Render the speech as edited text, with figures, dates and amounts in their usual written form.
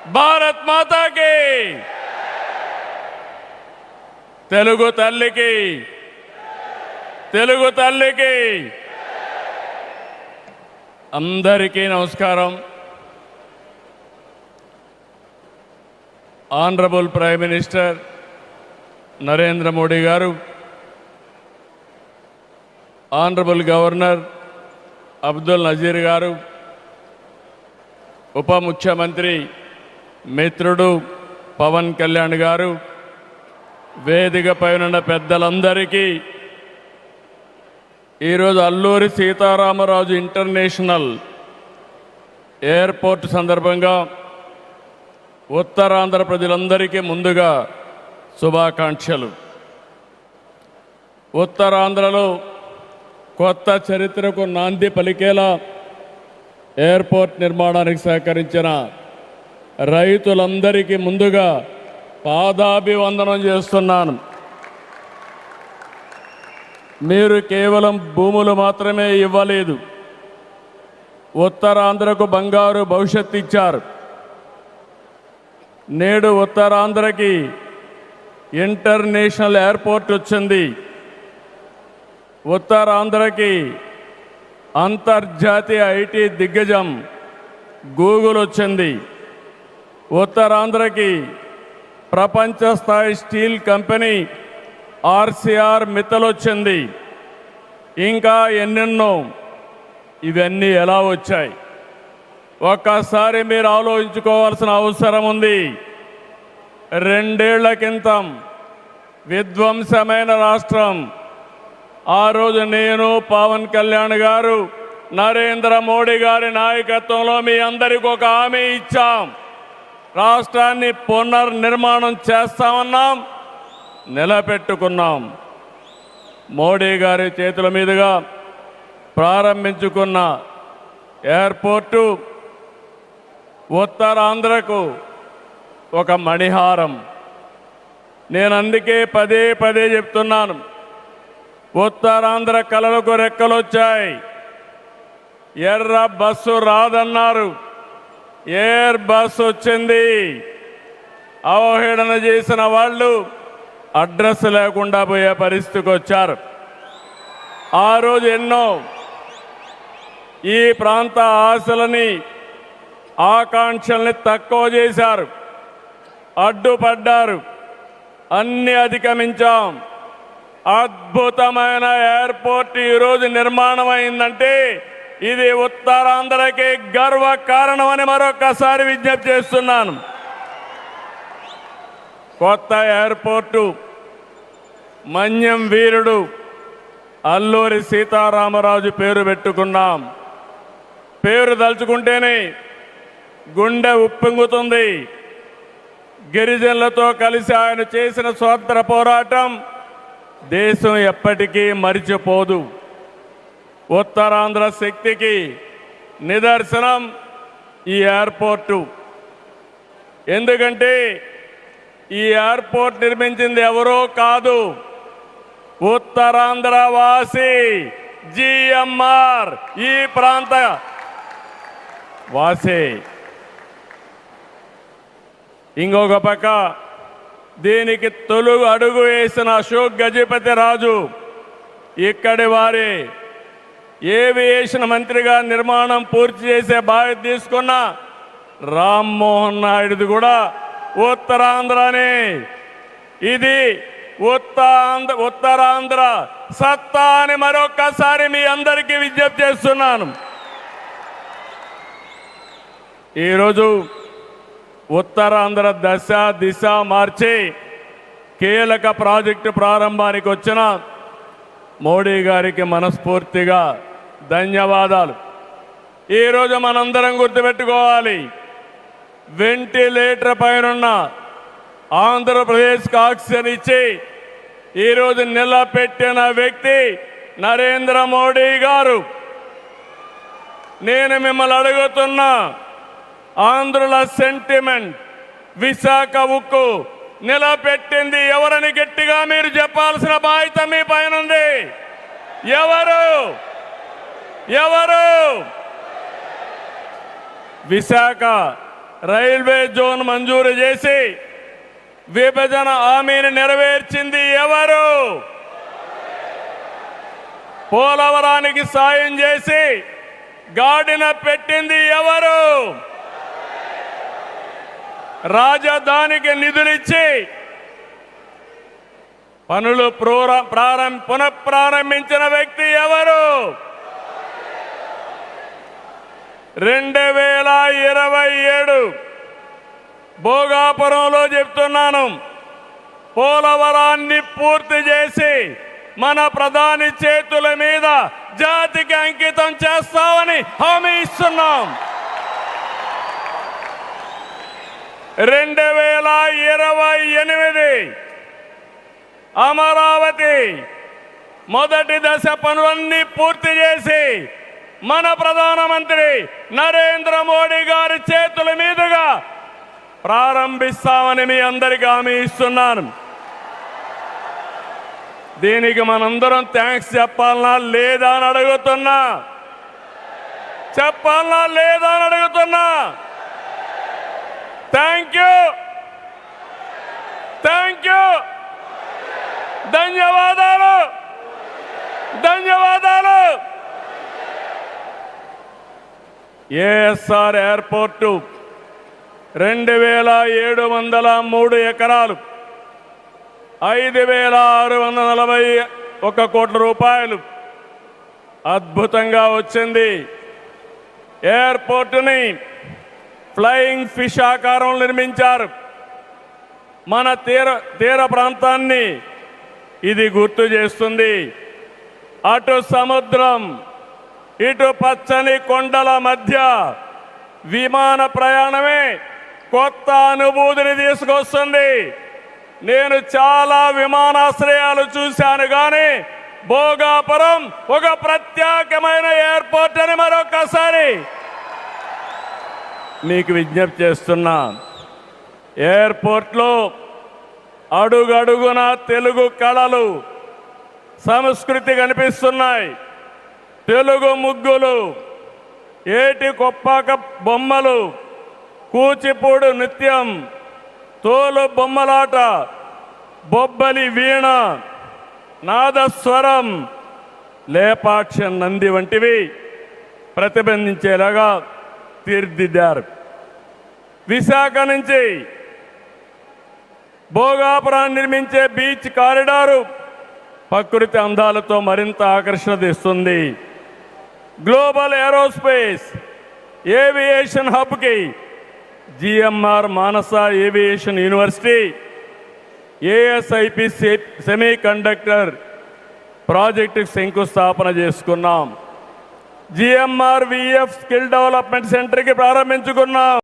భారత్ మాతాకి, తెలుగు తల్లికి, తెలుగు తల్లికి అందరికీ నమస్కారం. Honourable prime minister Narendra Modi గారు, ఆనరబుల్ గవర్నర్ అబ్దుల్ నజీర్ గారు, ఉప ముఖ్యమంత్రి మిత్రుడు పవన్ కళ్యాణ్ గారు, వేదికపై ఉన్న పెద్దలందరికీ ఈరోజు అల్లూరి సీతారామరాజు ఇంటర్నేషనల్ ఎయిర్పోర్ట్ సందర్భంగా ఉత్తరాంధ్ర ప్రజలందరికీ ముందుగా శుభాకాంక్షలు. ఉత్తరాంధ్రలో కొత్త చరిత్రకు నాంది పలికేలా ఎయిర్పోర్ట్ నిర్మాణానికి సహకరించిన రైతులందరికీ ముందుగా పాదాభివందనం చేస్తున్నాను. మీరు కేవలం భూములు మాత్రమే ఇవ్వలేదు, ఉత్తరాంధ్రకు బంగారు భవిష్యత్తు ఇచ్చారు. నేడు ఉత్తరాంధ్రకి ఇంటర్నేషనల్ ఎయిర్పోర్ట్ వచ్చింది. ఉత్తరాంధ్రకి అంతర్జాతీయ ఐటీ దిగ్గజం గూగుల్ వచ్చింది. ఉత్తరాంధ్రకి ప్రపంచ స్థాయి స్టీల్ కంపెనీ ఆర్సీఆర్ మిత్తల్ వచ్చింది. ఇంకా ఎన్నెన్నో. ఇవన్నీ ఎలా వచ్చాయి? ఒక్కసారి మీరు ఆలోచించుకోవాల్సిన అవసరం ఉంది. 2 ఏళ్ల క్రితం విధ్వంసమైన రాష్ట్రం. ఆ రోజు నేను, పవన్ కళ్యాణ్ గారు, నరేంద్ర మోడీ గారి నాయకత్వంలో మీ అందరికీ ఒక హామీ ఇచ్చాం. రాష్ట్రాన్ని పునర్నిర్మాణం చేస్తామన్నాం, నిలబెట్టుకున్నాం. మోడీ గారి చేతుల మీదుగా ప్రారంభించుకున్న ఎయిర్పోర్టు ఉత్తరాంధ్రకు ఒక మణిహారం. నేను అందుకే పదే పదే చెప్తున్నాను, ఉత్తరాంధ్ర కళలకు రెక్కలొచ్చాయి. ఎర్ర బస్సు రాదన్నారు, ఎయిర్ బస్సు వచ్చింది. అవహేళన చేసిన వాళ్ళు అడ్రస్ లేకుండా పోయే పరిస్థితికి వచ్చారు. ఆ రోజు ఎన్నో ఈ ప్రాంత ఆశలని, ఆకాంక్షల్ని తక్కువ చేశారు, అడ్డుపడ్డారు. అన్ని అధిగమించాం. అద్భుతమైన ఎయిర్పోర్ట్ ఈరోజు నిర్మాణం అయిందంటే ఇది ఉత్తరాంధ్రకి గర్వ కారణమని మరొకసారి విజ్ఞప్తి చేస్తున్నాను. కొత్త ఎయిర్పోర్టు మన్యం వీరుడు అల్లూరి సీతారామరాజు పేరు పెట్టుకున్నాం. పేరు తలుచుకుంటేనే గుండె ఉప్పొంగుతుంది. గిరిజనులతో కలిసి ఆయన చేసిన స్వాతంత్ర పోరాటం దేశం ఎప్పటికీ మరిచిపోదు. ఉత్తరాంధ్ర శక్తికి నిదర్శనం ఈ ఎయిర్పోర్టు. ఎందుకంటే ఈ ఎయిర్పోర్ట్ నిర్మించింది ఎవరో కాదు, ఉత్తరాంధ్ర వాసి జిఎంఆర్, ఈ ప్రాంత వాసి. ఇంకొక పక్క దీనికి తొలుగు అడుగు వేసిన అశోక్ గజపతి రాజు ఇక్కడి వారి ఏవియేషన్ మంత్రిగా నిర్మాణం పూర్తి చేసే బాధ్యత తీసుకున్న రామ్మోహన్ నాయుడుది కూడా ఉత్తరాంధ్రనే. ఇది ఉత్తరాంధ్ర సత్తా అని మరొక్కసారి మీ అందరికీ విజ్ఞప్తి చేస్తున్నాను. ఈరోజు ఉత్తరాంధ్ర దశ దిశ మార్చి కీలక ప్రాజెక్టు ప్రారంభానికి వచ్చిన మోడీ గారికి మనస్ఫూర్తిగా ధన్యవాదాలు. ఈరోజు మనందరం గుర్తుపెట్టుకోవాలి, వెంటిలేటర్ పైనున్న ఆంధ్రప్రదేశ్కి ఆక్సిజన్ ఇచ్చి ఈరోజు నిలబెట్టిన వ్యక్తి నరేంద్ర మోడీ గారు. నేను మిమ్మల్ని అడుగుతున్నా, ఆంధ్రుల సెంటిమెంట్ విశాఖ ఉక్కు నిలబెట్టింది ఎవరని గట్టిగా మీరు చెప్పాల్సిన బాధ్యత మీ పైన ఉంది. ఎవరు? విశాఖ రైల్వే జోన్ మంజూరు చేసి విభజన హామీని నెరవేర్చింది ఎవరు? పోలవరానికి సాయం చేసి గాడిన పెట్టింది ఎవరు? రాజధానికి నిధులిచ్చి పనులు పునఃప్రారంభించిన వ్యక్తి ఎవరు? 2027 భోగాపురంలో చెప్తున్నాను, పోలవరాన్ని పూర్తి చేసి మన ప్రధాని చేతుల మీద జాతికి అంకితం చేస్తామని హామీ ఇస్తున్నాం. 2028 అమరావతి మొదటి దశ పనులన్నీ పూర్తి చేసి మన ప్రధానమంత్రి నరేంద్ర మోడీ గారి చేతుల మీదుగా ప్రారంభిస్తామని మీ అందరికీ హామీ ఇస్తున్నాను. దీనికి మనందరం థ్యాంక్స్ చెప్పాలనా లేదా అని అడుగుతున్నా. చెప్పాలనా లేదా అని అడుగుతున్నా. థ్యాంక్ యూ, థ్యాంక్ యూ, ధన్యవాదాలు, ధన్యవాదాలు. ఏఎస్ఆర్ ఎయిర్పోర్టు 2703 ఎకరాలు, 5641 కోట్ల రూపాయలు అద్భుతంగా వచ్చింది. ఎయిర్పోర్టుని ఫ్లయింగ్ ఫిష్ ఆకారం నిర్మించారు. మన తీర ప్రాంతాన్ని ఇది గుర్తు చేస్తుంది. అటు సముద్రం, ఇటు పచ్చని కొండల మధ్య విమాన ప్రయాణమే కొత్త అనుభూతిని తీసుకొస్తుంది. నేను చాలా విమానాశ్రయాలు చూశాను, కానీ భోగాపురం ఒక ప్రత్యేకమైన ఎయిర్పోర్ట్ అని మరొకసారి మీకు విజ్ఞప్తి చేస్తున్నా. ఎయిర్పోర్ట్లో అడుగడుగున తెలుగు కళలు, సంస్కృతి కనిపిస్తున్నాయి. తెలుగు ముగ్గులు, ఏటి కొప్పాక బొమ్మలు, కూచిపూడి నృత్యం, తోలు బొమ్మలాట, బొబ్బలి వీణ, నాదస్వరం, లేపాక్ష నంది వంటివి ప్రతిబింబించేలాగా తీర్చిదిద్దారు. విశాఖ నుంచి భోగాపురాన్ని నిర్మించే బీచ్ కారిడారు ప్రకృతి అందాలతో మరింత ఆకర్షణ తెస్తుంది. గ్లోబల్ ఏరోస్పేస్ ఏవియేషన్ హబ్కి GMR Manasa aviation university, ASIP semiconductor ప్రాజెక్టుకు శంకుస్థాపన చేసుకున్నాం. జిఎంఆర్ విఎఫ్ స్కిల్ డెవలప్మెంట్ సెంటర్కి ప్రారంభించుకున్నాం.